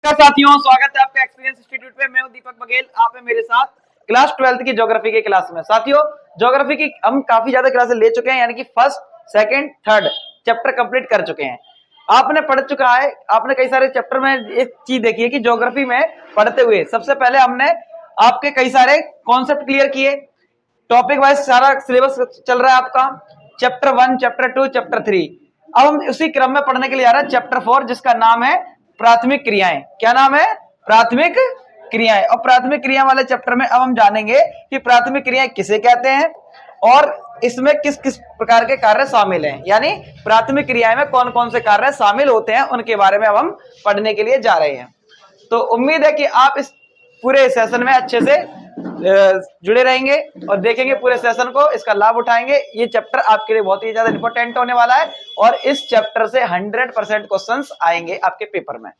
नमस्कार साथियों, स्वागत है आपका एक्सपीरियंस इंस्टीट्यूट पे। मैं हूं दीपक बघेल, आप है मेरे साथ क्लास 12th की ज्योग्राफी के क्लास में। साथियों, ज्योग्राफी की हम काफी ज्यादा क्लासेस ले चुके हैं, यानी कि first, second, third chapter complete कर चुके हैं। आपने पढ़ चुका है, आपने कई सारे चैप्टर में एक चीज देखी है कि ज्योग्राफी में पढ़ते हुए सबसे पहले हमने आपके कई सारे कॉन्सेप्ट क्लियर किए। टॉपिक वाइज सारा सिलेबस चल रहा है आपका, चैप्टर 1, चैप्टर 2, चैप्टर 3। अब हम उसी क्रम में पढ़ने के लिए आ रहे हैं चैप्टर 4, जिसका नाम है प्राथमिक क्रियाएं। क्या नाम है? प्राथमिक क्रियाएं। और प्राथमिक क्रिया वाले चैप्टर में अब हम जानेंगे कि प्राथमिक क्रियाएं किसे कहते हैं और इसमें किस किस प्रकार के कार्य शामिल हैं, यानी प्राथमिक क्रियाएं में कौन कौन से कार्य शामिल होते हैं, उनके बारे में अब हम पढ़ने के लिए जा रहे हैं। तो उम्मीद है कि आप इस पूरे सेशन में अच्छे से जुड़े रहेंगे और देखेंगे पूरे सेशन को, इसका लाभ उठाएंगे। ये चैप्टर आपके लिए बहुत ही ज्यादा इंपॉर्टेंट होने वाला है और इस चैप्टर से 100% क्वेश्चंस आएंगे आपके पेपर में।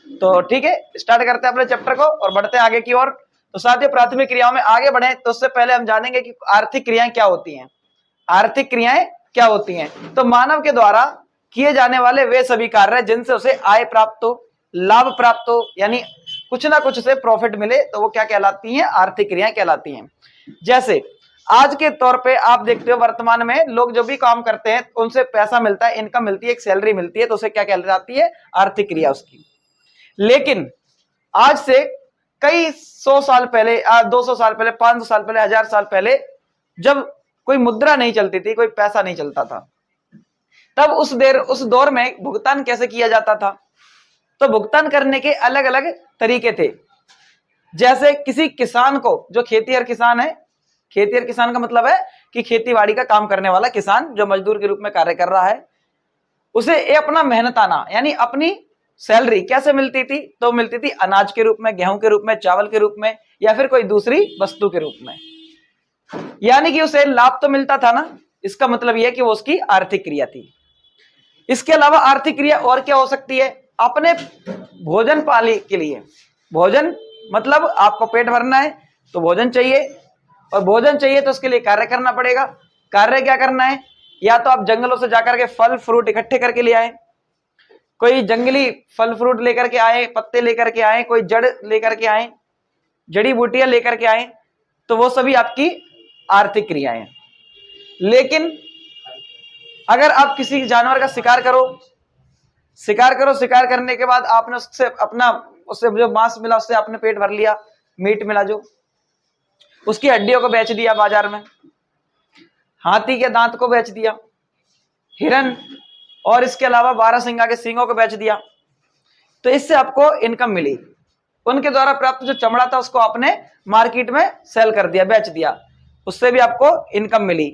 तो ठीक है, स्टार्ट करते हैं अपने चैप्टर को और बढ़ते हैं आगे की ओर। तो साथियों, प्राथमिक क्रियाओं में आगे बढ़े तो उससे पहले हम जानेंगे कि आर्थिक क्रियाएं क्या होती हैं। आर्थिक क्रियाएं क्या होती हैं? तो मानव के द्वारा किए जाने वाले वे सभी कार्य जिनसे उसे आय प्राप्त हो, लाभ प्राप्त हो, यानी कुछ ना कुछ से प्रॉफिट मिले, तो वो क्या कहलाती हैं? आर्थिक क्रियाएं कहलाती हैं। जैसे आज के तौर पे आप देखते हो, वर्तमान में लोग जो भी काम करते हैं उनसे पैसा मिलता है, इनकम मिलती है, एक सैलरी मिलती है, तो उसे क्या कहलाती है? आर्थिक क्रिया उसकी। लेकिन आज से कई 100 साल पहले, 200 साल पहले, 500 साल पहले, 1000 साल पहले, जब कोई मुद्रा नहीं चलती थी, कोई पैसा नहीं चलता था, तब उस दौर में भुगतान कैसे किया जाता था? तो भुगतान करने के अलग अलग तरीके थे। जैसे किसी किसान को, जो खेतीहर किसान है, खेतीहर किसान का मतलब है कि खेतीबाड़ी का काम करने वाला किसान जो मजदूर के रूप में कार्य कर रहा है, उसे ये अपना मेहनताना यानी अपनी सैलरी कैसे मिलती थी? तो मिलती थी अनाज के रूप में, गेहूं के रूप में, चावल के रूप में, या फिर कोई दूसरी वस्तु के रूप में। यानी कि उसे लाभ तो मिलता था ना, इसका मतलब यह कि वो उसकी आर्थिक क्रिया थी। इसके अलावा आर्थिक क्रिया और क्या हो सकती है? अपने भोजन पाने के लिए, भोजन मतलब आपको पेट भरना है तो भोजन चाहिए, और भोजन चाहिए तो उसके लिए कार्य करना पड़ेगा। कार्य क्या करना है? या तो आप जंगलों से जाकर के फल फ्रूट इकट्ठे करके ले आए, कोई जंगली फल फ्रूट लेकर के आए, पत्ते लेकर के आए, कोई जड़ लेकर के आए, जड़ी बूटियां लेकर के आए, तो वो सभी आपकी आर्थिक क्रियाएं हैं। लेकिन अगर आप किसी जानवर का शिकार करो, शिकार करने के बाद आपने उससे जो मांस मिला उससे आपने पेट भर लिया, मीट मिला, जो उसकी हड्डियों को बेच दिया बाजार में, हाथी के दांत को बेच दिया, हिरन और इसके अलावा बारहसिंगा के सींगों को बेच दिया, तो इससे आपको इनकम मिली। उनके द्वारा प्राप्त जो चमड़ा था उसको आपने मार्केट में सेल कर दिया, बेच दिया, उससे भी आपको इनकम मिली।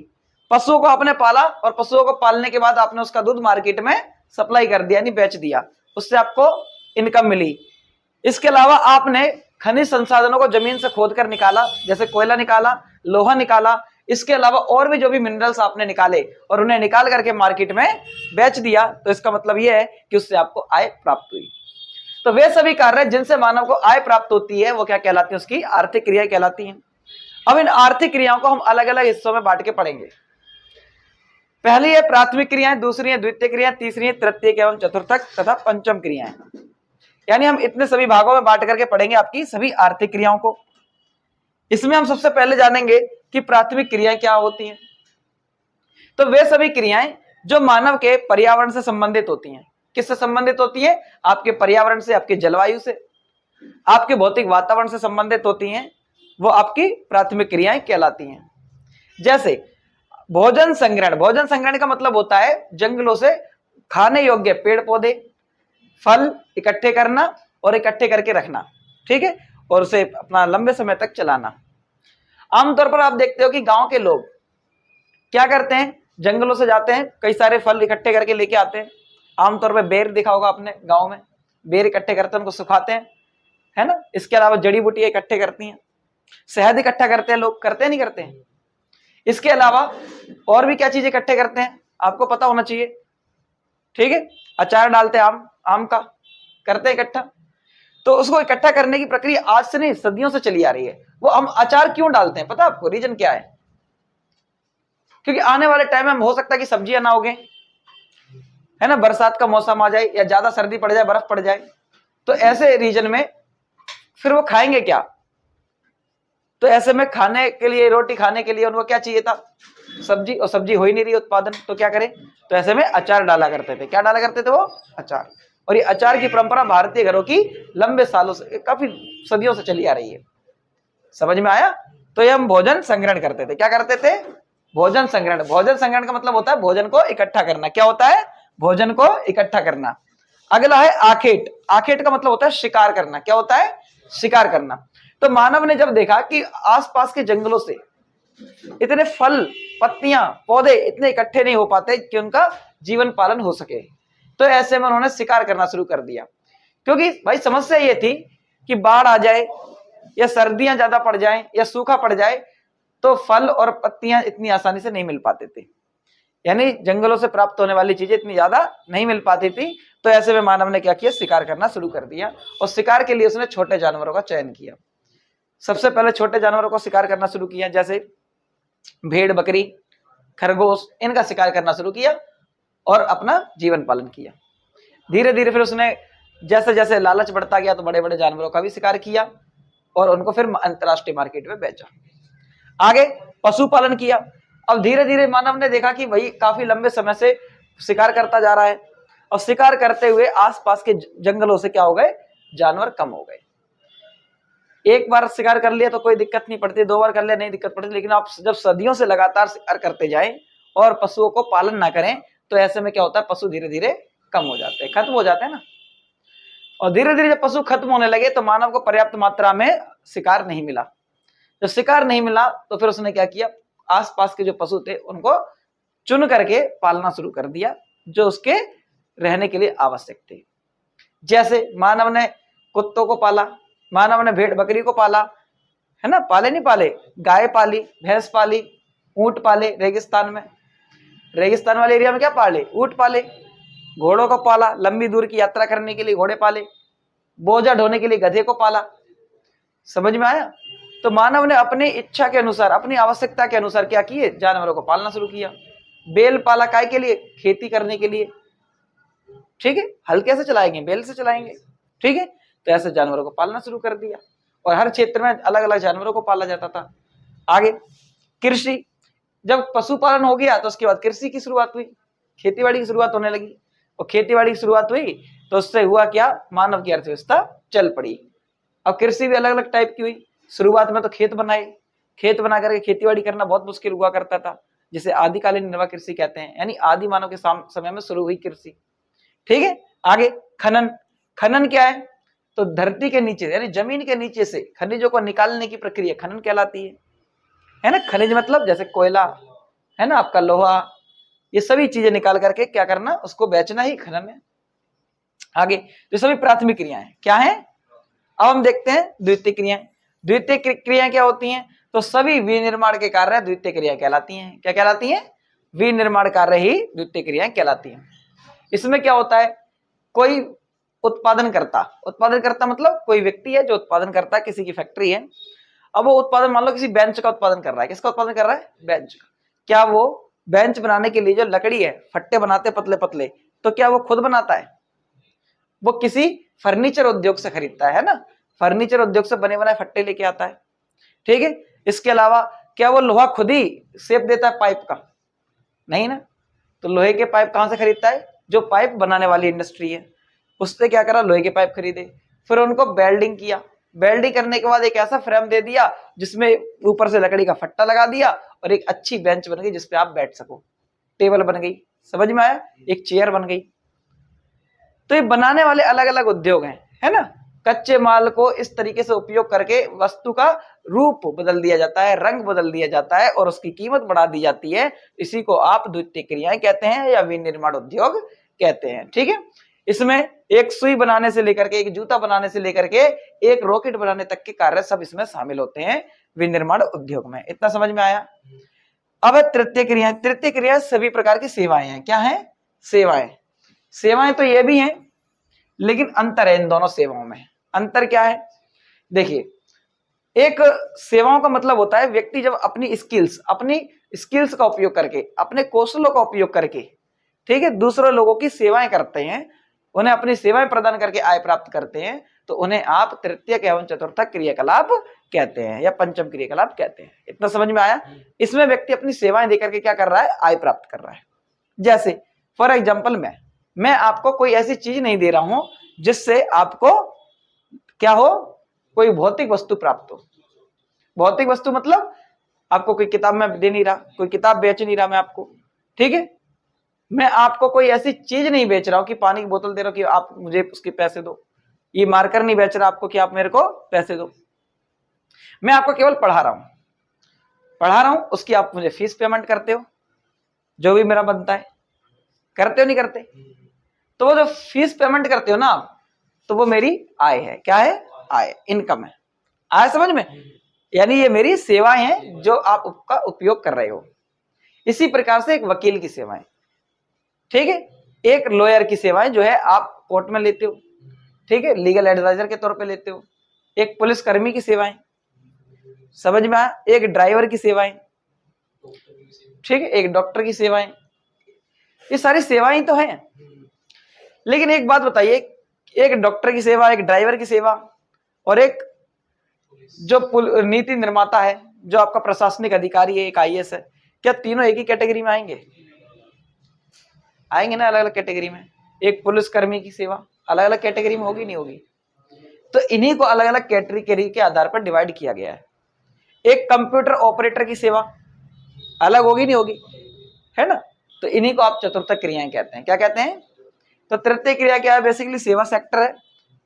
पशुओं को आपने पाला और पशुओं को पालने के बाद आपने उसका दूध मार्केट में सप्लाई कर दिया, यानी बेच दिया, उससे आपको इनकम मिली। इसके अलावा आपने खनिज संसाधनों को जमीन से खोद कर निकाला, जैसे कोयला निकाला, लोहा निकाला, इसके अलावा और भी जो भी मिनरल्स आपने निकाले और उन्हें निकाल करके मार्केट में बेच दिया, तो इसका मतलब यह है कि उससे आपको आय प्राप्त हुई। तो वे सभी कार्य जिनसे मानव को आय प्राप्त होती है वो क्या कहलाती है? उसकी आर्थिक क्रिया कहलाती हैं। अब इन आर्थिक क्रियाओं को हम अलग अलग हिस्सों में बांट के पढ़ेंगे। पहली है प्राथमिक क्रियाएं, दूसरी है द्वितीय क्रियाएं, तीसरी है तृतीय एवं चतुर्थक तथा पंचम क्रियाएं। यानी हम इतने सभी भागों में बांट करके पढ़ेंगे आपकी सभी आर्थिक क्रियाओं को। इसमें हम सबसे पहले जानेंगे कि प्राथमिक क्रियाएं क्या होती हैं। तो वे सभी क्रियाएं जो मानव के पर्यावरण से संबंधित होती हैं। किससे संबंधित होती है? आपके पर्यावरण से, आपके जलवायु से, आपके भौतिक वातावरण से संबंधित होती हैं, वो आपकी प्राथमिक क्रियाएं कहलाती हैं। जैसे भोजन संग्रहण। भोजन संग्रहण का मतलब होता है जंगलों से खाने योग्य पेड़ पौधे, फल इकट्ठे करना और इकट्ठे करके रखना, ठीक है, और उसे अपना लंबे समय तक चलाना। आमतौर पर आप देखते हो कि गांव के लोग क्या करते हैं? जंगलों से जाते हैं, कई सारे फल इकट्ठे करके लेके आते हैं। आमतौर पर बेर देखा होगा आपने, गांव में बेर इकट्ठे करते हैं, उनको सुखाते हैं, है ना। इसके अलावा जड़ी बूटियां इकट्ठे करती हैं, शहद इकट्ठा करते हैं लोग, करते हैं नहीं करते हैं? इसके अलावा और भी क्या चीज इकट्ठे करते हैं आपको पता होना चाहिए, ठीक है। अचार डालते हैं आम का, करते हैं इकट्ठा। तो उसको इकट्ठा करने की प्रक्रिया आज से नहीं, सदियों से चली आ रही है। वो हम अचार क्यों डालते हैं पता है आपको? रीजन क्या है? क्योंकि आने वाले टाइम में हो सकता है कि सब्जियां ना उगे, है ना, बरसात का मौसम आ जाए या ज्यादा सर्दी पड़ जाए, बर्फ पड़ जाए, तो ऐसे रीजन में फिर वो खाएंगे क्या? तो ऐसे में खाने के लिए, रोटी खाने के लिए उनको क्या चाहिए था? सब्जी, और सब्जी हो ही नहीं रही उत्पादन, तो क्या करें? तो ऐसे में अचार डाला करते थे। क्या डाला करते थे वो? अचार। और ये अचार की परंपरा भारतीय घरों की लंबे सालों से, काफी सदियों से चली आ रही है। समझ में आया? तो ये हम भोजन संग्रहण करते थे। क्या करते थे? भोजन संग्रहण। भोजन संग्रहण का मतलब होता है भोजन को इकट्ठा करना। क्या होता है? भोजन को इकट्ठा करना। अगला है आखेट। आखेट का मतलब होता है शिकार करना। क्या होता है? शिकार करना। तो मानव ने जब देखा कि आसपास के जंगलों से इतने फल, पत्तियां, पौधे इतने इकट्ठे नहीं हो पाते कि उनका जीवन पालन हो सके, तो ऐसे में उन्होंने शिकार करना शुरू कर दिया। क्योंकि भाई समस्या ये थी कि बाढ़ आ जाए या सर्दियां ज्यादा पड़ जाएं या सूखा पड़ जाए तो फल और पत्तियां इतनी आसानी से नहीं मिल पाते थे, यानी जंगलों से प्राप्त होने वाली चीजें इतनी ज्यादा नहीं मिल पाती थी। तो ऐसे में मानव ने क्या किया? शिकार करना शुरू कर दिया। और शिकार के लिए उसने छोटे जानवरों का चयन किया। सबसे पहले छोटे जानवरों को शिकार करना शुरू किया, जैसे भेड़, बकरी, खरगोश, इनका शिकार करना शुरू किया और अपना जीवन पालन किया। धीरे धीरे फिर उसने जैसे जैसे लालच बढ़ता गया तो बड़े बड़े जानवरों का भी शिकार किया और उनको फिर अंतरराष्ट्रीय मार्केट में बेचा। आगे पशुपालन किया। अब धीरे धीरे मानव ने देखा कि भाई काफी लंबे समय से शिकार करता जा रहा है और शिकार करते हुए आसपास के जंगलों से क्या हो गए? जानवर कम हो गए। एक बार शिकार कर लिया तो कोई दिक्कत नहीं पड़ती, दो बार कर लिया नहीं दिक्कत पड़ती, लेकिन आप जब सदियों से लगातार शिकार करते जाएं और पशुओं को पालन ना करें तो ऐसे में क्या होता है? पशु धीरे धीरे कम हो जाते हैं, खत्म हो जाते हैं ना। और धीरे धीरे जब पशु खत्म होने लगे तो मानव को पर्याप्त मात्रा में शिकार नहीं मिला। जब शिकार नहीं मिला तो फिर उसने क्या किया? आसपास के जो पशु थे उनको चुन करके पालना शुरू कर दिया, जो उसके रहने के लिए आवश्यक थे। जैसे मानव ने कुत्तों को पाला, मानव ने भेड़ बकरी को पाला, है ना? पाले नहीं पाले? गाय पाली, भैंस पाली, ऊंट पाले। रेगिस्तान में, रेगिस्तान वाले एरिया में क्या पाले? ऊंट पाले। घोड़ों को पाला, लंबी दूर की यात्रा करने के लिए घोड़े पाले। बोझा ढोने के लिए गधे को पाला। समझ में आया? तो मानव ने अपनी इच्छा के अनुसार, अपनी आवश्यकता के अनुसार क्या किए? जानवरों को पालना शुरू किया। बैल पाला काय के लिए? खेती करने के लिए। ठीक है, हल कैसे चलाएंगे? बैल से चलाएंगे। ठीक है, तो ऐसे जानवरों को पालना शुरू कर दिया और हर क्षेत्र में अलग अलग जानवरों को पाला जाता था। आगे कृषि। जब पशुपालन हो गया तो उसके बाद कृषि की शुरुआत हुई, खेतीबाड़ी की शुरुआत होने लगी। और खेतीबाड़ी की शुरुआत हुई तो उससे हुआ क्या? मानव की अर्थव्यवस्था चल पड़ी। अब कृषि भी अलग अलग टाइप की हुई। शुरुआत में तो खेत बनाए, खेत बना करके खेतीबाड़ी करना बहुत मुश्किल हुआ करता था, जिसे आदिकालीन निर्वाह कृषि कहते हैं, यानी आदि मानव के समय में शुरू हुई कृषि। ठीक है, आगे खनन। खनन क्या है? तो धरती के नीचे यानी जमीन के नीचे से खनिजों को निकालने की प्रक्रिया खनन कहलाती है ना? खनिज मतलब जैसे कोयला, है ना, आपका लोहा, ये सभी चीजें निकाल करके क्या करना? उसको बेचना ही खनन है। आगे जो सभी प्राथमिक क्रियाएं क्या है? अब हम देखते हैं द्वितीय क्रियाएं। द्वितीय क्रियाएं क्या होती हैं? तो सभी विनिर्माण के कार्य द्वितीय क्रिया कहलाती हैं। क्या कहलाती हैं? विनिर्माण कार्य ही द्वितीय क्रियाएं कहलाती हैं। इसमें क्या होता है? कोई उत्पादन करता मतलब कोई व्यक्ति है जो उत्पादन करता है, किसी की फैक्ट्री है। अब वो उत्पादन, मान लो किसी बेंच का उत्पादन कर रहा है। किसका उत्पादन कर रहा है? बेंच का। क्या वो बेंच बनाने के लिए जो लकड़ी है, फट्टे बनाते पतले पतले, तो क्या वो खुद बनाता है? वो किसी फर्नीचर उद्योग से खरीदता है ना? फर्नीचर उद्योग से बने बनाए फट्टे लेके आता है। ठीक है, इसके अलावा क्या वो लोहा खुद ही शेप देता है पाइप का? नहीं ना। तो लोहे के पाइप कहां से खरीदता है? जो पाइप बनाने वाली इंडस्ट्री है उससे क्या करा? लोहे के पाइप खरीदे, फिर उनको वेल्डिंग किया। वेल्डिंग करने के बाद एक ऐसा फ्रेम दे दिया जिसमें ऊपर से लकड़ी का फट्टा लगा दिया और एक अच्छी बेंच बन गई जिसपे आप बैठ सको। टेबल बन गई। समझ में आया? एक चेयर बन गई। तो ये बनाने वाले अलग अलग उद्योग हैं, है ना? कच्चे माल को इस तरीके से उपयोग करके वस्तु का रूप बदल दिया जाता है, रंग बदल दिया जाता है और उसकी कीमत बढ़ा दी जाती है। इसी को आप द्वितीय क्रियाएं कहते हैं या विनिर्माण उद्योग कहते हैं। ठीक है, इसमें एक सुई बनाने से लेकर के, एक जूता बनाने से लेकर के एक रॉकेट बनाने तक के कार्य सब इसमें शामिल होते हैं विनिर्माण उद्योग में। इतना समझ में आया? अब तृतीय क्रिया। तृतीय क्रिया सभी प्रकार की सेवाएं हैं। क्या है? सेवाएं। सेवाएं तो ये भी हैं, लेकिन अंतर है इन दोनों सेवाओं में। अंतर क्या है? देखिए, एक सेवाओं का मतलब होता है व्यक्ति जब अपनी स्किल्स का उपयोग करके, अपने कौशलों का उपयोग करके, ठीक है, दूसरे लोगों की सेवाएं करते हैं, उन्हें अपनी सेवाएं प्रदान करके आय प्राप्त करते हैं, तो उन्हें आप तृतीयक एवं चतुर्थक क्रियाकलाप कहते हैं या पंचम क्रियाकलाप कहते हैं। इतना समझ में आया? इसमें व्यक्ति अपनी सेवाएं देकर के क्या कर रहा है? आय प्राप्त कर रहा है। जैसे फॉर एग्जाम्पल मैं आपको कोई ऐसी चीज नहीं दे रहा हूं जिससे आपको क्या हो, कोई भौतिक वस्तु प्राप्त हो। भौतिक वस्तु मतलब आपको कोई किताब में दे नहीं रहा, कोई किताब बेच नहीं रहा मैं आपको, ठीक है। मैं आपको कोई ऐसी चीज नहीं बेच रहा हूं कि पानी की बोतल दे रहा हूं कि आप मुझे उसके पैसे दो, ये मार्कर नहीं बेच रहा आपको कि आप मेरे को पैसे दो। मैं आपको केवल पढ़ा रहा हूं, उसकी आप मुझे फीस पेमेंट करते हो, जो भी मेरा बनता है, करते हो नहीं करते? तो वो जो फीस पेमेंट करते हो ना आप, तो वो मेरी आय है। क्या है? आय, इनकम है। आय समझ में? यानी ये मेरी सेवाएं हैं जो आप उसका उपयोग कर रहे हो। इसी प्रकार से एक वकील की सेवाएं, ठीक है, एक लॉयर की सेवाएं जो है आप कोर्ट में लेते हो, ठीक है, लीगल एडवाइजर के तौर पे लेते हो। एक पुलिस कर्मी की सेवाएं, समझ में आया? एक ड्राइवर की सेवाएं, ठीक है, एक डॉक्टर की सेवाएं। ये सारी सेवाएं तो हैं, लेकिन एक बात बताइए, एक डॉक्टर की सेवा, एक ड्राइवर की सेवा और एक जो नीति निर्माता है, जो आपका प्रशासनिक अधिकारी है, एक आईएएस है, क्या तीनों एक ही कैटेगरी में आएंगे? आएंगे ना, अलग अलग कैटेगरी में। एक पुलिसकर्मी की सेवा अलग अलग कैटेगरी में होगी, नहीं होगी? तो इन्हीं को अलग अलग कैटेगरी के आधार पर डिवाइड किया गया है। एक कंप्यूटर ऑपरेटर की सेवा अलग होगी, नहीं होगी? है ना? तो इन्हीं को आप चतुर्थक क्रियाएं कहते हैं। क्या कहते हैं? तो तृतीय क्रिया क्या है? बेसिकली सेवा सेक्टर है,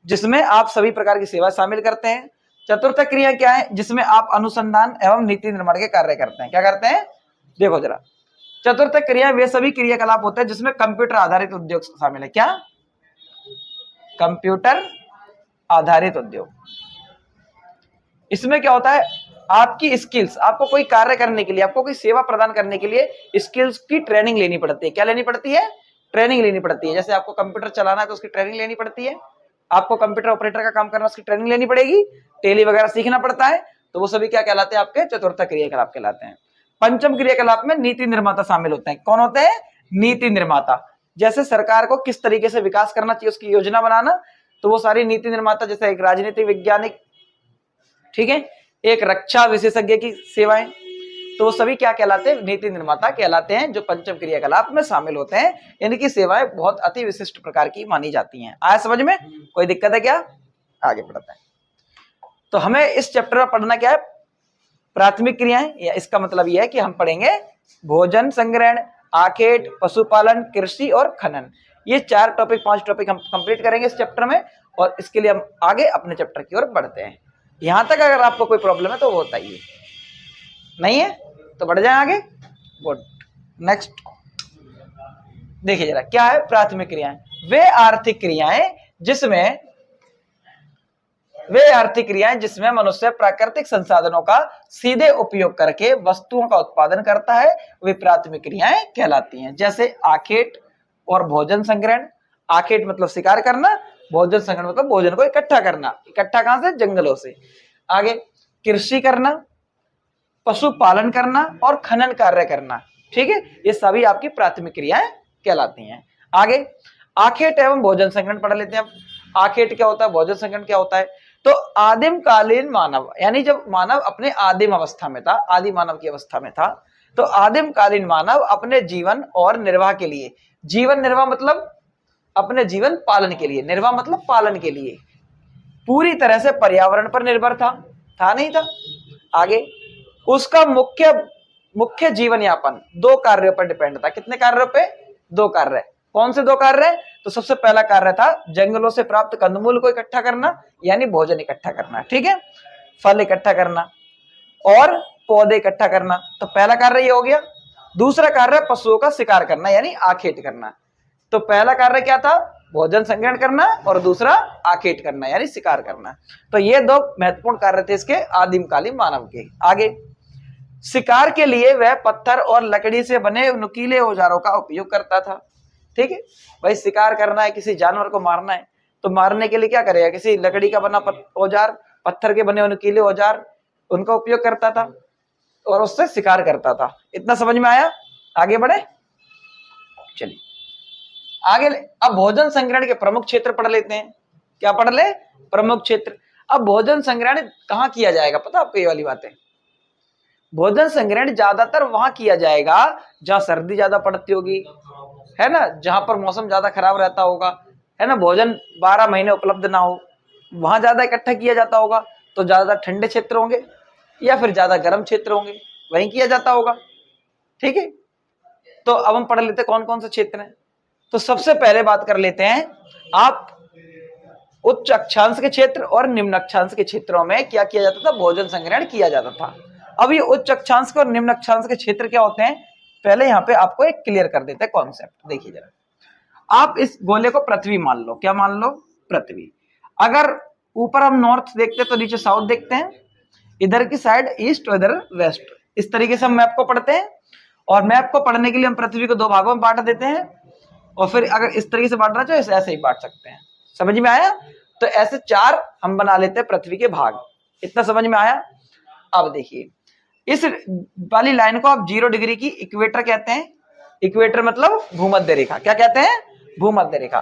जिसमें आप सभी प्रकार की सेवा शामिल करते हैं। चतुर्थक क्रिया क्या है? जिसमें आप अनुसंधान एवं नीति निर्माण के कार्य करते हैं। क्या करते हैं? देखो जरा, चतुर्थक क्रिया वे सभी क्रियाकलाप होते हैं जिसमें कंप्यूटर आधारित उद्योग शामिल है। क्या? कंप्यूटर आधारित उद्योग। इसमें क्या होता है? आपकी स्किल्स, आपको कोई कार्य करने के लिए, आपको कोई सेवा प्रदान करने के लिए स्किल्स की ट्रेनिंग लेनी पड़ती है। क्या लेनी पड़ती है? ट्रेनिंग लेनी पड़ती है। जैसे आपको कंप्यूटर चलाना है तो उसकी ट्रेनिंग लेनी पड़ती है, आपको कंप्यूटर ऑपरेटर का काम करना उसकी ट्रेनिंग लेनी पड़ेगी, टेली वगैरह सीखना पड़ता है। तो वो सभी क्या कहलाते हैं? आपके चतुर्थक क्रियाकलाप कहलाते हैं। पंचम क्रियाकलाप में नीति निर्माता शामिल होते हैं। कौन होते हैं? नीति निर्माता। जैसे सरकार को किस तरीके से विकास करना चाहिए उसकी योजना बनाना, तो वो सारी नीति निर्माता। जैसे एक राजनीतिक वैज्ञानिक, ठीक है, एक रक्षा विशेषज्ञ की सेवाएं, तो वो सभी क्या कहलाते हैं? नीति निर्माता कहलाते हैं, जो पंचम क्रियाकलाप में शामिल होते हैं। इनकी सेवाएं बहुत अति विशिष्ट प्रकार की मानी जाती हैं। आया समझ में? कोई दिक्कत है क्या? आगे बढ़ते हैं। तो हमें इस चैप्टर में पढ़ना क्या है? प्राथमिक क्रियाएं, या इसका मतलब यह है कि हम पढ़ेंगे भोजन संग्रहण, आखेट, पशुपालन, कृषि और खनन। ये 4 टॉपिक 5 टॉपिक हम कंप्लीट करेंगे इस चैप्टर में, और इसके लिए हम आगे अपने चैप्टर की ओर बढ़ते हैं। यहां तक अगर आपको कोई प्रॉब्लम है तो वो बताइए, नहीं है तो बढ़ जाए आगे। गुड, नेक्स्ट देखिए जरा, क्या है प्राथमिक क्रियाएं? वे आर्थिक क्रियाएं जिसमें मनुष्य प्राकृतिक संसाधनों का सीधे उपयोग करके वस्तुओं का उत्पादन करता है, वे प्राथमिक क्रियाएं कहलाती हैं। जैसे आखेट और भोजन संग्रहण। आखेट मतलब शिकार करना, भोजन संग्रहण मतलब भोजन को इकट्ठा करना। इकट्ठा कहां से? जंगलों से। आगे कृषि करना, पशुपालन करना और खनन कार्य करना, ठीक है, ये सभी आपकी प्राथमिक क्रियाएं कहलाती हैं। आगे आखेट एवं भोजन संग्रहण पढ़ लेते हैं। अब आखेट क्या होता है, भोजन संग्रहण क्या होता है? तो आदिम कालीन मानव, यानी जब मानव अपने आदिम अवस्था में था, आदि मानव की अवस्था में था, तो आदिम कालीन मानव अपने जीवन और निर्वाह के लिए, जीवन निर्वाह मतलब अपने जीवन पालन के लिए, निर्वाह मतलब पालन के लिए, पूरी तरह से पर्यावरण पर निर्भर था नहीं था? आगे उसका मुख्य जीवन यापन 2 कार्यों पर डिपेंड था। कितने कार्यों पे? 2 कार्य। कौन से 2 कार्य? तो सबसे पहला कार्य था जंगलों से प्राप्त कंदमूल को इकट्ठा करना, यानी भोजन इकट्ठा करना, ठीक है, फल इकट्ठा करना और पौधे इकट्ठा करना। तो पहला कार्य ये हो गया। दूसरा कार्य पशुओं का शिकार करना, यानी आखेट करना। तो पहला कार्य क्या था? भोजन संग्रहण करना, और दूसरा आखेट करना यानी शिकार करना। तो ये 2 महत्वपूर्ण कार्य थे इसके आदिमकालीन मानव के। आगे शिकार के लिए वह पत्थर और लकड़ी से बने नुकीले औजारों का उपयोग करता था, ठीक है। भाई शिकार करना है, किसी जानवर को मारना है, तो मारने के लिए क्या करेगा? किसी लकड़ी का बना औजार, पत्थर के बने नुकीले औजार, उनका उपयोग करता था और उससे शिकार करता था। इतना समझ में आया? आगे बढ़े, चलिए आगे अब भोजन संग्रहण के प्रमुख क्षेत्र पढ़ लेते हैं। क्या पढ़ ले? प्रमुख क्षेत्र। अब भोजन संग्रहण कहाँ किया जाएगा पता आपको? ये वाली बातें, भोजन संग्रहण ज्यादातर वहां किया जाएगा जहां सर्दी ज्यादा पड़ती होगी, है ना, जहां पर मौसम ज्यादा खराब रहता होगा, है ना, भोजन 12 महीने उपलब्ध ना हो, वहां ज्यादा इकट्ठा किया जाता होगा। तो ज्यादा ठंडे क्षेत्र होंगे या फिर ज्यादा गर्म क्षेत्र होंगे, वहीं किया जाता होगा। ठीक है, तो अब हम पढ़ लेते कौन कौन से क्षेत्र हैं। तो सबसे पहले बात कर लेते हैं आप उच्च अक्षांश के क्षेत्र और निम्न अक्षांश के क्षेत्रों में क्या किया जाता था? भोजन संग्रहण किया जाता था। अब ये उच्च अक्षांश के और निम्न अक्षांश के क्षेत्र क्या होते हैं, पहले यहाँ पे आपको एक क्लियर कर देते हैं कॉन्सेप्ट। देखिए जरा, आप इस गोले को पृथ्वी मान लो। क्या मान लो? पृथ्वी। अगर ऊपर हम नॉर्थ देखते हैं तो नीचे साउथ देखते हैं, इधर की साइड ईस्ट और इधर वेस्ट, इस तरीके से हम मैप को पढ़ते हैं। और मैप को पढ़ने के लिए हम पृथ्वी को 2 भागों में बांट देते हैं, और फिर अगर इस तरीके से बांटना चाहे ऐसे ही बांट सकते हैं। समझ में आया? तो ऐसे 4 हम बना लेते हैं पृथ्वी के भाग। इतना समझ में आया? अब देखिए, इस वाली लाइन को आप 0 डिग्री की इक्वेटर कहते हैं। इक्वेटर मतलब भूमध्य रेखा। क्या कहते हैं? भूमध्य रेखा।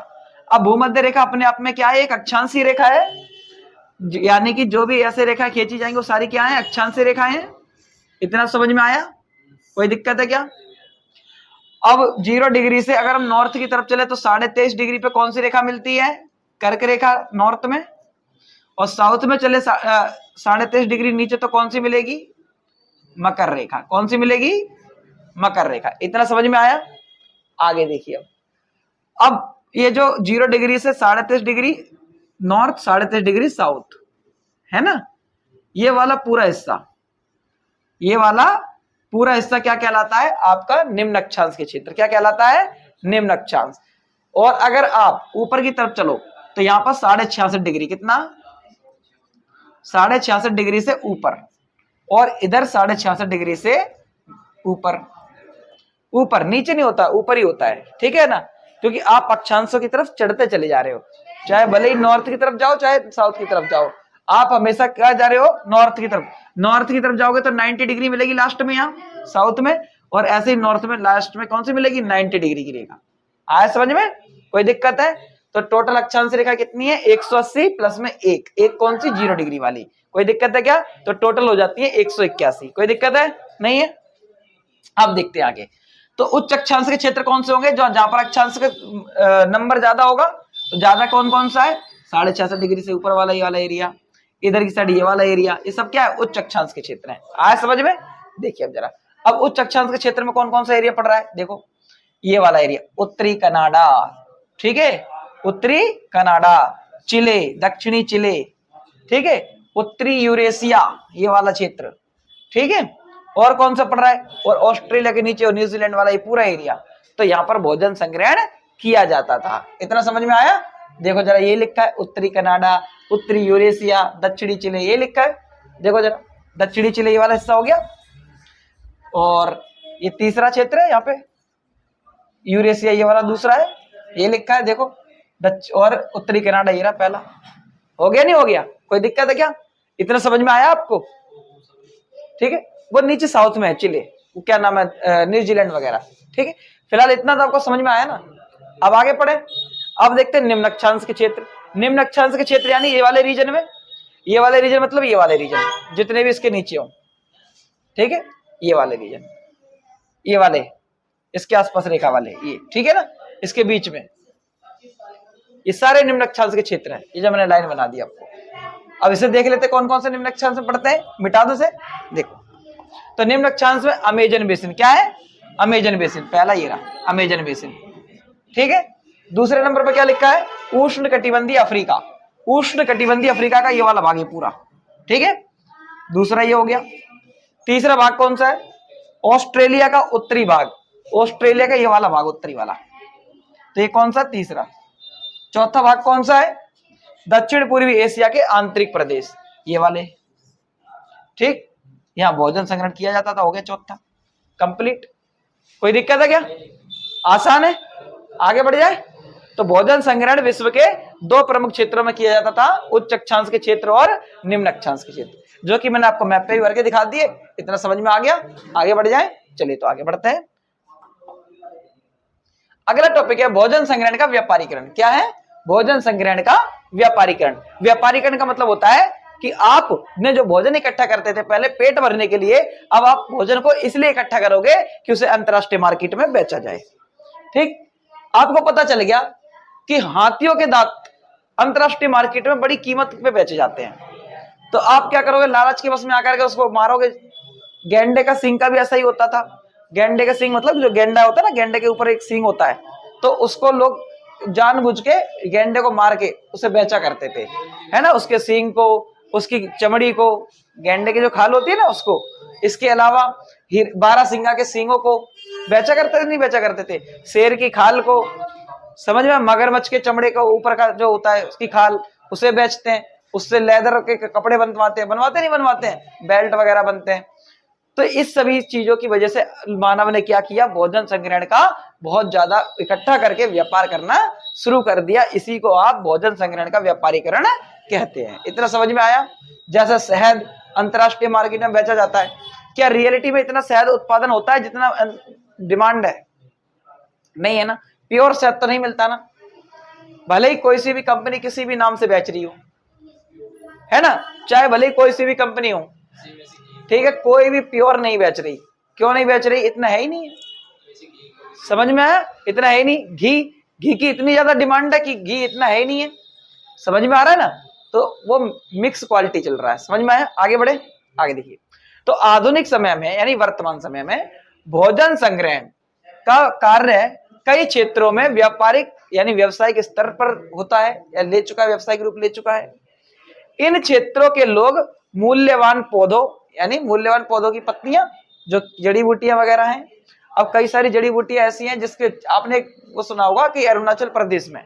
अब भूमध्य रेखा अपने आप में क्या है? एक अक्षांशीय रेखा है, यानी कि जो भी ऐसे रेखा खींची जाएंगी वो सारी क्या है? अक्षांशीय रेखाएं हैं। इतना समझ में आया? कोई दिक्कत है क्या? अब 0 डिग्री से अगर हम नॉर्थ की तरफ चले तो 23.5 डिग्री पे कौन सी रेखा मिलती है? कर्क रेखा नॉर्थ में। और साउथ में चले 23.5 डिग्री नीचे तो कौन सी मिलेगी? मकर रेखा। कौन सी मिलेगी? मकर रेखा। इतना समझ में आया? आगे देखिए, अब ये जो 0 डिग्री से 23.5 डिग्री नॉर्थ, 23.5 डिग्री साउथ, है ना, ये वाला पूरा हिस्सा, ये वाला पूरा हिस्सा क्या कहलाता है? आपका निम्न अक्षांश के क्षेत्र। क्या कहलाता है? निम्न अक्षांश। और अगर आप ऊपर की तरफ चलो तो यहां पर 66.5 डिग्री, कितना? 66.5 डिग्री से ऊपर, और इधर 66.5 डिग्री से ऊपर। ऊपर, नीचे नहीं होता, ऊपर ही होता है। ठीक है ना, क्योंकि आप अक्षांशों की तरफ चढ़ते चले जा रहे हो, चाहे भले ही नॉर्थ की तरफ जाओ चाहे साउथ की तरफ जाओ, आप हमेशा क्या जा रहे हो? नॉर्थ की तरफ। नॉर्थ की तरफ जाओगे तो 90 डिग्री मिलेगी लास्ट में यहाँ साउथ में, और ऐसे ही नॉर्थ में लास्ट में कौन सी मिलेगी? 90 डिग्री की रेखा। आया समझ में? कोई दिक्कत है? तो टोटल अक्षांश रेखा कितनी है? 180 प्लस में एक कौन सी? 0 डिग्री वाली। कोई दिक्कत है क्या? तो टोटल हो जाती है 181। कोई दिक्कत है? नहीं है? अब देखते हैं आगे। तो उच्च अक्षांश के क्षेत्र कौन से होंगे? जहां पर अक्षांश का नंबर ज्यादा होगा। तो ज्यादा कौन कौन सा है? 66.5 डिग्री से ऊपर वाला ये वाला एरिया, इधर की साइड ये वाला एरिया, ये सब क्या है? उच्च अक्षांश के क्षेत्र है। आया समझ में? देखिए अब जरा, अब उच्च अक्षांश के क्षेत्र में कौन कौन सा एरिया पड़ रहा है? देखो, ये वाला एरिया उत्तरी कनाडा, ठीक है, उत्तरी कनाडा, चिले, दक्षिणी चिले, ठीक है, उत्तरी यूरेशिया, ये वाला क्षेत्र, ठीक है। और कौन सा पड़ रहा है? और ऑस्ट्रेलिया के नीचे और न्यूजीलैंड वाला ये पूरा एरिया। तो यहाँ पर भोजन संग्रहण किया जाता था। इतना समझ में आया? देखो जरा, ये लिखा है उत्तरी कनाडा, उत्तरी यूरेशिया, दक्षिणी चिले, ये लिखा है। देखो जरा, दक्षिणी चिले ये वाला हिस्सा हो गया, और ये तीसरा क्षेत्र है यहाँ पे, यूरेशिया ये वाला दूसरा है, ये लिखा है। देखो, और उत्तरी कनाडा ये रहा पहला। हो गया नहीं हो गया? कोई दिक्कत है क्या? इतना समझ में आया आपको? ठीक है। वो नीचे साउथ में है चिले, वो क्या नाम है, न्यूजीलैंड वगैरह, ठीक है। फिलहाल इतना तो आपको समझ में आया ना। अब आगे पढ़े। अब देखते हैं निम्न अक्षांश के क्षेत्र। निम्न अक्षांश के क्षेत्र यानी ये वाले रीजन में, ये वाले रीजन मतलब ये वाले रीजन जितने भी इसके नीचे हो, ठीक है, ये वाले रीजन, ये वाले इसके आसपास रेखा वाले, ये ठीक है ना, इसके बीच में ये सारे निम्न अक्षांश के क्षेत्र हैं। ये जो मैंने लाइन बना दी आपको। अब इसे देख लेते कौन कौन से निम्न अक्षांश में पढ़ते हैं। मिटा दो से। देखो, तो निम्न अक्षांश में अमेजन बेसिन, क्या है? अमेजन बेसिन, पहला ये रहा अमेजन बेसिन, ठीक है। दूसरे नंबर पर क्या लिखा है? उष्ण कटिबंधीय अफ्रीका। उष्ण कटिबंधीय अफ्रीका का ये वाला भाग है पूरा, ठीक है। दूसरा ये हो गया। तीसरा भाग कौन सा है? ऑस्ट्रेलिया का उत्तरी भाग, ऑस्ट्रेलिया का ये वाला भाग उत्तरी वाला, तो ये कौन सा? तीसरा। चौथा भाग कौन सा है? दक्षिण पूर्वी एशिया के आंतरिक प्रदेश, ये वाले, ठीक। यहां भोजन संग्रहण किया जाता था। हो गया चौथा कंप्लीट। कोई दिक्कत है क्या? आसान है। आगे बढ़ जाए। तो भोजन संग्रहण विश्व के 2 प्रमुख क्षेत्रों में किया जाता था, उच्च अक्षांश के क्षेत्र और निम्न अक्षांश के क्षेत्र, जो कि मैंने आपको मैप पे भी करके दिखा दिए। इतना समझ में आ गया? आगे बढ़ जाए। चलिए तो आगे बढ़ते हैं। अगला टॉपिक है भोजन संग्रहण का व्यापारीकरण। क्या है? भोजन संग्रहण का व्यापारीकरण। व्यापारीकरण का मतलब होता है कि आप ने जो भोजन इकट्ठा करते थे पहले पेट भरने के लिए, अब आप भोजन को इसलिए इकट्ठा करोगे कि उसे अंतरराष्ट्रीय मार्केट में बेचा जाए। ठीक, आपको पता चल गया कि हाथियों के दांत अंतरराष्ट्रीय मार्केट में बड़ी कीमत पे बेचे जाते हैं, तो आप क्या करोगे? लालच के बस में आकर के उसको मारोगे। गेंडे का सींग का भी ऐसा ही होता था। गेंडे का सींग मतलब जो गेंडा होता है ना, गेंडे के ऊपर एक सींग होता है, तो उसको लोग जानबूझ के गेंडे को मार के उसे बेचा करते थे, है ना, उसके सींग को, उसकी चमड़ी को, गेंडे की जो खाल होती है ना उसको, इसके अलावा 12 सिंगा के सींगों को बेचा करते थे, नहीं बेचा करते थे, शेर की खाल को, समझ में, मगरमच्छ के चमड़े का ऊपर का जो होता है उसकी खाल, उसे बेचते हैं, उससे लेदर के कपड़े बनवाते हैं, बनवाते नहीं बनवाते हैं, बेल्ट वगैरह बनते हैं। तो इस सभी चीजों की वजह से मानव ने क्या किया? भोजन संग्रहण का बहुत ज्यादा इकट्ठा करके व्यापार करना शुरू कर दिया। इसी को आप भोजन संग्रहण का व्यापारीकरण कहते हैं। इतना समझ में आया? जैसे शहद अंतरराष्ट्रीय मार्केट में बेचा जाता है, क्या रियलिटी में इतना शहद उत्पादन होता है जितना डिमांड है? नहीं है ना। प्योर शहद तो नहीं मिलता ना, भले ही कोई सी भी कंपनी किसी भी नाम से बेच रही हो, है ना, चाहे भले ही कोई सी भी कंपनी हो, ठीक है, कोई भी प्योर नहीं बेच रही। क्यों नहीं बेच रही? इतना है ही नहीं है। समझ में आया? इतना है ही नहीं। घी की इतनी ज्यादा डिमांड है कि घी इतना है ही नहीं है। समझ में आ रहा है ना? तो वो मिक्स क्वालिटी चल रहा है। समझ में आया? आगे बढ़े, आगे देखिए। तो आधुनिक समय में यानी वर्तमान समय में भोजन संग्रहण का कार्य कई क्षेत्रों में व्यापारिक यानी व्यवसायिक स्तर पर होता है या ले चुका है, व्यवसायिक रूप ले चुका है। इन क्षेत्रों के लोग मूल्यवान पौधों यानी मूल्यवान पौधों की पत्तियां, जो जड़ी बूटियां वगैरह हैं। अब कई सारी जड़ी बूटियां ऐसी हैं जिसके आपने वो सुना होगा कि अरुणाचल प्रदेश में,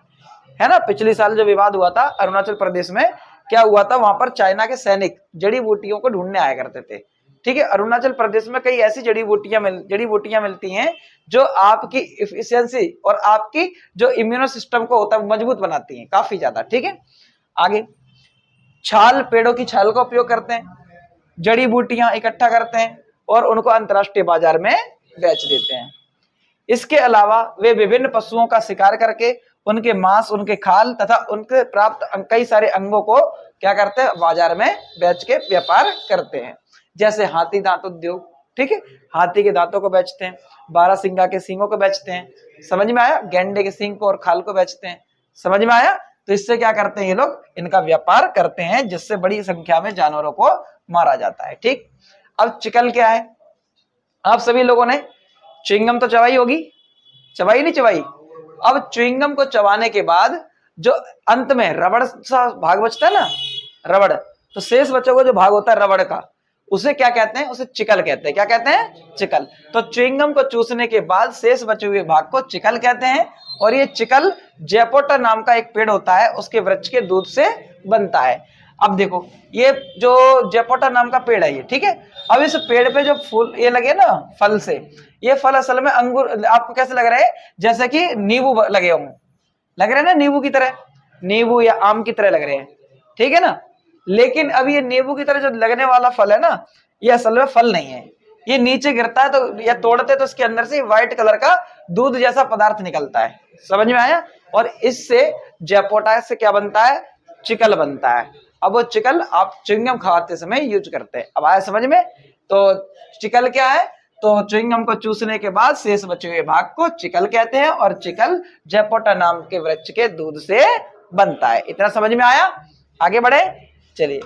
है ना, पिछले साल जो विवाद हुआ था अरुणाचल प्रदेश में, क्या हुआ था? वहां पर चाइना के सैनिक जड़ी बूटियों को ढूंढने आया करते थे। ठीक है, अरुणाचल प्रदेश में कई ऐसी जड़ी बूटियां मिलती हैं जो आपकी इफिशियंसी और आपकी जो इम्यूनो सिस्टम को होता है मजबूत बनाती हैं काफी ज्यादा। ठीक है, आगे छाल, पेड़ों की छाल का उपयोग करते हैं, जड़ी बूटियां इकट्ठा करते हैं और उनको अंतरराष्ट्रीय बाजार में बेच देते हैं। इसके अलावा वे विभिन्न पशुओं का शिकार करके उनके मांस, उनके खाल तथा उनके प्राप्त कई सारे अंगों को क्या करते हैं? बाजार में बेच के व्यापार करते हैं। जैसे हाथी दांत उद्योग, ठीक है, हाथी के दांतों को बेचते हैं, 12 सिंगा के सींगों को बेचते हैं। समझ में आया? गेंडे के सींग को और खाल को बेचते हैं। समझ में आया? तो इससे क्या करते हैं ये लोग? इनका व्यापार करते हैं, जिससे बड़ी संख्या में जानवरों को मारा जाता है। ठीक, अब चिकल क्या है? आप सभी लोगों ने च्युइंगम तो चबाई होगी, चबाई नहीं चबाई? अब च्युइंगम को चबाने के बाद जो अंत में रबड़ सा भाग बचता है ना, रबड़, तो शेष बचा हुआ जो भाग होता है रबड़ का, उसे क्या कहते हैं? उसे चिकल कहते हैं। क्या कहते हैं? चिकल। तो च्युइंगम को चूसने के बाद शेष बचे हुए भाग को चिकल कहते हैं। और ये चिकल जैपोटा नाम का एक पेड़ होता है, उसके वृक्ष के दूध से बनता है। अब देखो, ये जो जैपोटा नाम का पेड़ है ये, ठीक है, अब इस पेड़ पे जो फूल ये लगे ना फल से, ये फल असल में अंगूर, आपको कैसे लग रहा है? जैसे कि नींबू लगे होंगे, लग रहे हैं ना नींबू की तरह, नींबू या आम की तरह लग रहे हैं, ठीक है ना। लेकिन अब ये नींबू की तरह जो लगने वाला फल है ना, ये असल में फल नहीं है, ये नीचे गिरता है तो या तोड़ते तो इसके अंदर से व्हाइट कलर का दूध जैसा पदार्थ निकलता है। समझ में आया? और इससे जैपोटा से क्या बनता है? चिकल बनता है। अब वो चिकल आप च्युइंगम खाते समय यूज करते हैं। अब आया समझ में? तो चिकल क्या है? तो च्युइंगम को चूसने के बाद शेष बचे हुए भाग को चिकल कहते हैं और चिकल जैपोटा नाम के वृक्ष के दूध से बनता है। इतना समझ में आया? आगे बढ़े, चलिए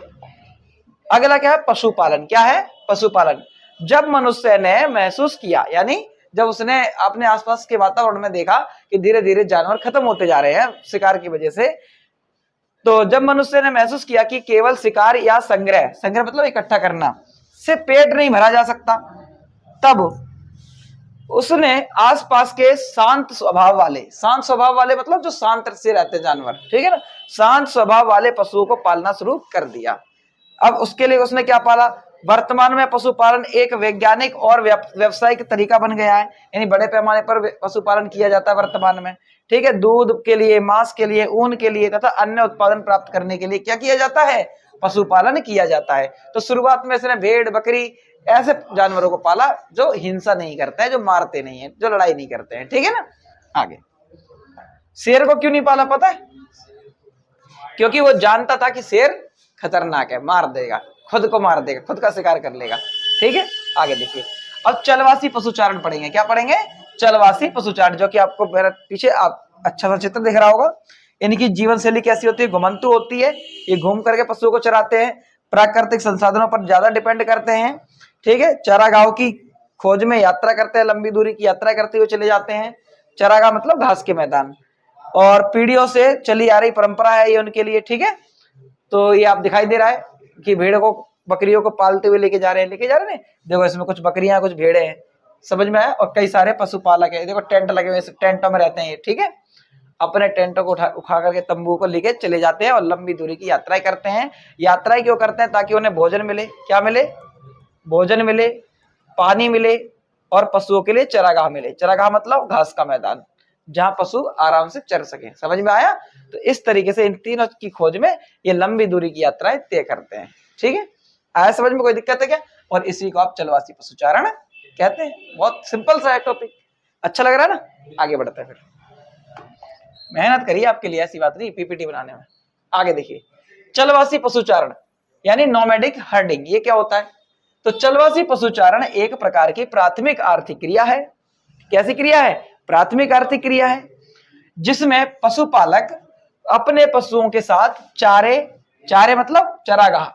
अगला क्या है? पशुपालन। क्या है? पशुपालन। जब मनुष्य ने महसूस किया, यानी जब उसने अपने आसपास के वातावरण में देखा कि धीरे धीरे जानवर खत्म होते जा रहे हैं शिकार की वजह से, तो जब मनुष्य ने महसूस किया कि केवल शिकार या संग्रह, संग्रह मतलब इकट्ठा करना, से पेट नहीं भरा जा सकता, तब उसने आसपास के शांत स्वभाव वाले मतलब जो शांत से रहते जानवर, ठीक है ना, शांत स्वभाव वाले पशुओं को पालना शुरू कर दिया। अब उसके लिए उसने क्या पाला? वर्तमान में पशुपालन एक वैज्ञानिक और व्यवसायिक तरीका बन गया है, यानी बड़े पैमाने पर पशुपालन किया जाता है वर्तमान में। ठीक है, दूध के लिए, मांस के लिए, ऊन के लिए तथा अन्य उत्पादन प्राप्त करने के लिए क्या किया जाता है? पशुपालन किया जाता है। तो शुरुआत में इसने भेड़, बकरी ऐसे जानवरों को पाला जो हिंसा नहीं करते हैं, जो मारते नहीं है, जो लड़ाई नहीं करते हैं, ठीक है ना। आगे, शेर को क्यों नहीं पाला पता है? क्योंकि वो जानता था कि शेर खतरनाक है, मार देगा, खुद को मार देगा, खुद का शिकार कर लेगा। ठीक है, आगे देखिए। अब चलवासी पशुचारण पढ़ेंगे। क्या पढ़ेंगे? चलवासी पशुचारण, जो कि आपको पीछे आप अच्छा सा चित्र दिख रहा होगा। इनकी जीवन शैली कैसी होती है? घुमंतु होती है। ये घूम करके पशुओं को चराते हैं, प्राकृतिक संसाधनों पर ज्यादा डिपेंड करते हैं। ठीक है, चारागाह की खोज में यात्रा करते हैं, लंबी दूरी की यात्रा करते हुए चले जाते हैं। चारागाह मतलब घास के मैदान, और पीढ़ियों से चली आ रही परंपरा है ये उनके लिए। ठीक है, तो ये आप दिखाई दे रहा है कि भेड़ को, बकरियों को पालते हुए लेके जा रहे हैं। देखो इसमें कुछ बकरियां, कुछ भेड़े हैं, समझ में आया? और कई सारे पशुपालक है, देखो टेंट लगे हुए, टेंटों में रहते हैं ये। ठीक है, अपने टेंटों को उठा करके तंबू को लेके चले जाते हैं और लंबी दूरी की यात्राएं करते हैं। यात्राएं क्यों करते हैं? ताकि उन्हें भोजन मिले। क्या मिले? भोजन मिले, पानी मिले, और पशुओं के लिए चरागाह मिले। चरागाह मतलब घास का मैदान, जहां पशु आराम से चर सके। समझ में आया? तो इस तरीके से इन तीनों की खोज में ये लंबी दूरी की यात्राएं तय करते हैं। ठीक है, आया समझ में? कोई दिक्कत है क्या? और इसी को आप चलवासी पशुचारण कहते हैं। बहुत सिंपल सा है टॉपिक, अच्छा लग रहा है ना? आगे बढ़ते हैं, फिर मेहनत करिए, आपके लिए ऐसी बात नहीं पीपीटी बनाने में। आगे देखिए, चलवासी पशुचारण यानी नोमैडिक हर्डिंग, ये क्या होता है? तो चलवासी पशुचारण एक प्रकार की प्राथमिक आर्थिक क्रिया है। कैसी क्रिया है? प्राथमिक आर्थिक क्रिया है, जिसमें पशुपालक अपने पशुओं के साथ चारे मतलब चरागाह,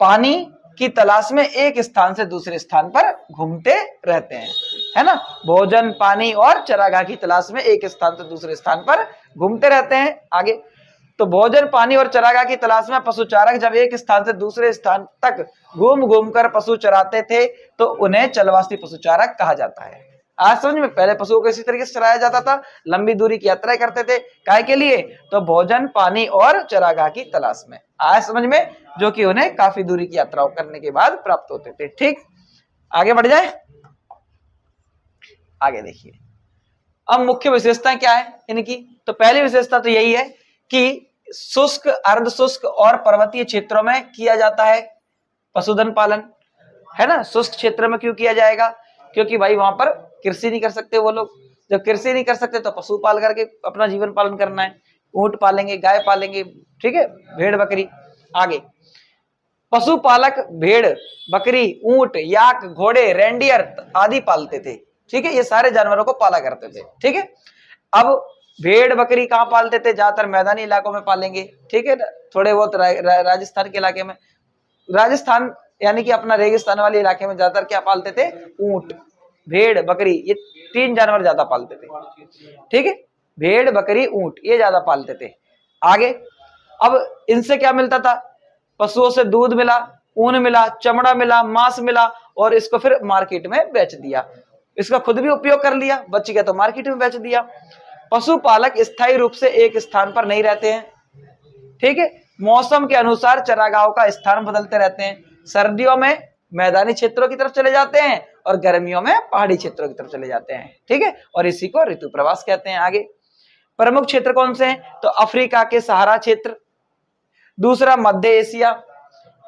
पानी की तलाश में एक स्थान से दूसरे स्थान पर घूमते रहते हैं, है ना? भोजन, पानी और चरागाह की तलाश में एक स्थान से दूसरे स्थान पर घूमते रहते हैं। आगे, तो भोजन, पानी और चरागाह की तलाश में पशुचारक जब एक स्थान से दूसरे स्थान तक घूम घूम कर पशु चराते थे तो उन्हें चलवासी पशुचारक कहा जाता है। आज समझ में? पहले पशुओं को इसी तरीके से चराया जाता था, लंबी दूरी की यात्राएं करते थे। काय के लिए? तो भोजन, पानी और चरागाह की तलाश में। आज समझ में? जो कि उन्हें काफी दूरी की यात्राओं करने के बाद प्राप्त होते थे। ठीक, आगे बढ़ जाए। आगे देखिए, अब मुख्य विशेषताएं क्या है इनकी? तो पहली विशेषता तो यही है कि शुष्क, अर्ध शुष्क और पर्वतीय क्षेत्रों में किया जाता है पशुधन पालन, है ना? शुष्क क्षेत्र में क्यों किया जाएगा? क्योंकि भाई वहां पर कृषि नहीं कर सकते वो लोग। जब कृषि नहीं कर सकते तो पशु पाल करके अपना जीवन पालन करना है। ऊंट पालेंगे, गाय पालेंगे, ठीक है, भेड़ बकरी। आगे, पशुपालक भेड़, बकरी, ऊंट, याक, घोड़े, रेंडियर आदि पालते थे। ठीक है, ये सारे जानवरों को पाला करते थे। ठीक है, अब भेड़ बकरी कहाँ पालते थे? ज्यादातर मैदानी इलाकों में पालेंगे। ठीक है, थोड़े बहुत राजस्थान के इलाके में, राजस्थान यानी कि अपना रेगिस्तान वाले इलाके में ज्यादातर क्या पालते थे? ऊंट, भेड़, बकरी, ये तीन जानवर ज्यादा पालते थे। ठीक है, भेड़, बकरी, ऊंट ये ज्यादा पालते थे। आगे, अब इनसे क्या मिलता था? पशुओं से दूध मिला, ऊन मिला, चमड़ा मिला, मांस मिला, और इसको फिर मार्केट में बेच दिया। इसका खुद भी उपयोग कर लिया, बच गया तो मार्केट में बेच दिया। पशुपालक स्थायी रूप से एक स्थान पर नहीं रहते हैं। ठीक है, मौसम के अनुसार चरागाहों का स्थान बदलते रहते हैं। सर्दियों में मैदानी क्षेत्रों की तरफ चले जाते हैं और गर्मियों में पहाड़ी क्षेत्रों की तरफ चले जाते हैं। ठीक है, और इसी को ऋतु प्रवास कहते हैं। आगे, प्रमुख क्षेत्र कौन से हैं? तो अफ्रीका के सहारा क्षेत्र, दूसरा मध्य एशिया,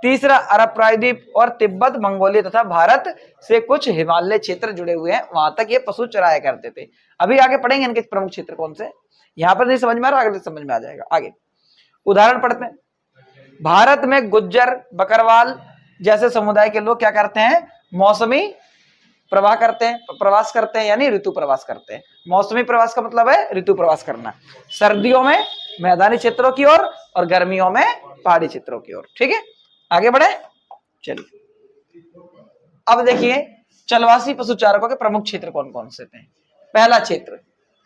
तीसरा अरब प्रायद्वीप और तिब्बत, मंगोलिया तथा भारत से कुछ हिमालय क्षेत्र जुड़े हुए हैं, वहां तक ये पशु चराया करते थे। अभी आगे पढ़ेंगे इनके प्रमुख क्षेत्र कौन से। यहां पर नहीं समझ में आ रहा, आगे समझ में आ जाएगा। आगे उदाहरण पढ़ते हैं। भारत में गुज्जर, बकरवाल जैसे समुदाय के लोग क्या करते हैं? मौसमी प्रवास करते हैं, यानी ऋतु प्रवास करते हैं। मौसमी प्रवास का मतलब है ऋतु प्रवास करना। सर्दियों में मैदानी क्षेत्रों की ओर और गर्मियों में पहाड़ी क्षेत्रों की ओर। ठीक है, आगे बढ़े, चलिए। अब देखिए, चलवासी पशुचारकों के प्रमुख क्षेत्र कौन कौन से थे। पहला क्षेत्र,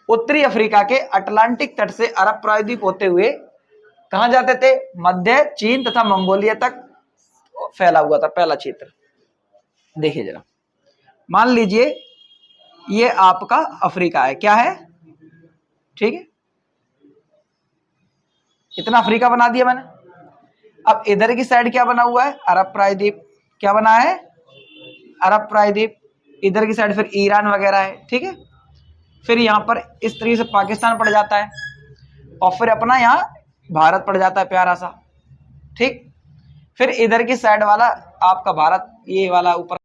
उत्तरी अफ्रीका के अटलांटिक तट से अरब प्रायद्वीप होते हुए कहां जाते थे? मध्य चीन तथा मंगोलिया तक फैला हुआ था पहला क्षेत्र। देखिए जरा, मान लीजिए ये आपका अफ्रीका है, क्या है? ठीक है, इतना अफ्रीका बना दिया मैंने। अब इधर की साइड क्या बना हुआ है? अरब प्रायद्वीप। क्या बना है? अरब प्रायद्वीप। इधर की साइड फिर ईरान वगैरह है। ठीक है, फिर यहाँ पर इस तरीके से पाकिस्तान पड़ जाता है, और फिर अपना यहाँ भारत पड़ जाता है प्यारा सा। ठीक, फिर इधर की साइड वाला आपका भारत, ये वाला ऊपर